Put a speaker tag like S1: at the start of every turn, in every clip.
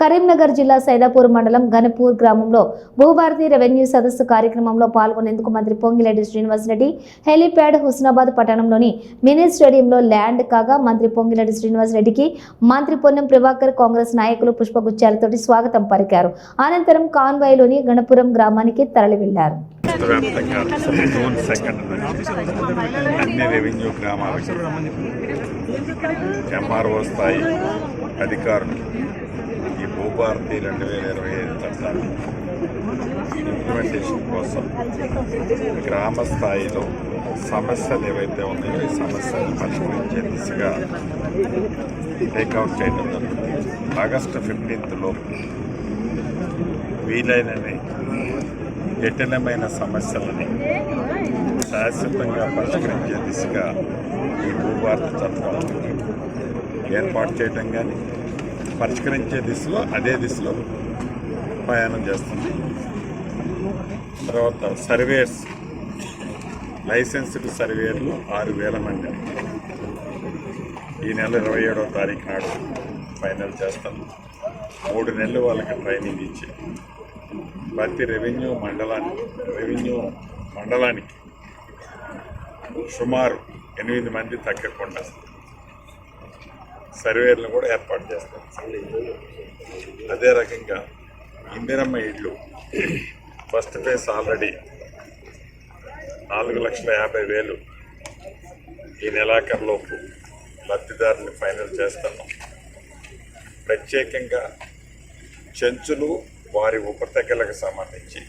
S1: కరీంనగర్ జిల్లా సైదాపూర్ మండలం గణపూర్ గ్రామంలో భూభారతి రెవెన్యూ సదస్సు కార్యక్రమంలో పాల్గొనేందుకు మంత్రి పొంగిరెడ్డి శ్రీనివాసరెడ్డి హెలీప్యాడ్ హుస్నాబాద్ పట్టణంలోని మినీ స్టేడియంలో ల్యాండ్ కాగా మంత్రి పొంగిరెడ్డి శ్రీనివాసరెడ్డికి మంత్రి పొన్నం ప్రభాకర్ కాంగ్రెస్ నాయకులు పుష్పగుచ్చాలతోటి స్వాగతం పలికారు. అనంతరం కాన్వాయ్లోని గణపురం గ్రామానికి తరలి వెళ్లారు.
S2: అన్ని రెవెన్యూ గ్రామాలకు ఎంఆర్ఓ స్థాయి అధికారులు ఈ భూభారతి 2025 చట్టాన్ని ఇంప్లిమెంటేషన్ కోసం గ్రామ స్థాయిలో సమస్యలు ఏవైతే ఉన్నాయో ఈ సమస్యలను పరిష్కరించే దిశగా టేక్అవుట్ చేయడం జరుగుతుంది. ఆగస్టు 15 లోపు వీలైనని జటిలమైన సమస్యలని శాశ్వతంగా పరిష్కరించే దిశగా ఈ భూభారతి చట్టం ఏర్పాటు చేయడం కానీ పరిష్కరించే దిశలో అదే దిశలో ప్రయాణం చేస్తుంది. తర్వాత సర్వేయర్స్ లైసెన్స్డ్ సర్వేయర్లు 6,000 మంది ఈ నెల 27వ తారీఖు నాడు ఫైనల్ చేస్తాం. 3 నెలలు వాళ్ళకి ట్రైనింగ్ ఇచ్చి ప్రతి రెవెన్యూ మండలానికి సుమారు 8 మంది తగ్గకుండా సర్వేర్లను కూడా ఏర్పాటు చేస్తాం. అదే రకంగా ఇందిరమ్మ ఇళ్ళు ఫస్ట్ ఫేజ్ ఆల్రెడీ 4,50,000 ఈ నెలాఖరులోపు లబ్ధిదారుని ఫైనల్ చేస్తాము. ప్రత్యేకంగా చెంచులు వారి ఉపతెగలకు సంబంధించి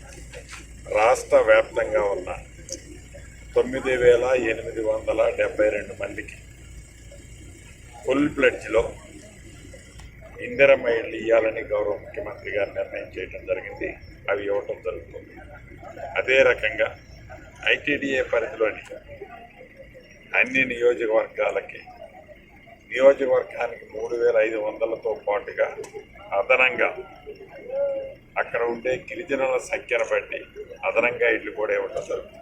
S2: రాష్ట్ర వ్యాప్తంగా ఉన్న 9,872 మందికి ఫుల్ ప్లెడ్జ్లో ఇందిరమ్మ ఇళ్ళు ఇవ్వాలని గౌరవ ముఖ్యమంత్రి గారు నిర్ణయం చేయడం జరిగింది. అవి ఇవ్వటం జరుగుతుంది. అదే రకంగా ఐటీడీఏ పరిధిలోని అన్ని నియోజకవర్గానికి 3,500తో పాటుగా అదనంగా అక్కడ ఉండే గిరిజనుల సంఖ్యను బట్టి అదనంగా ఇళ్ళు కూడా ఇవ్వటం జరుగుతుంది.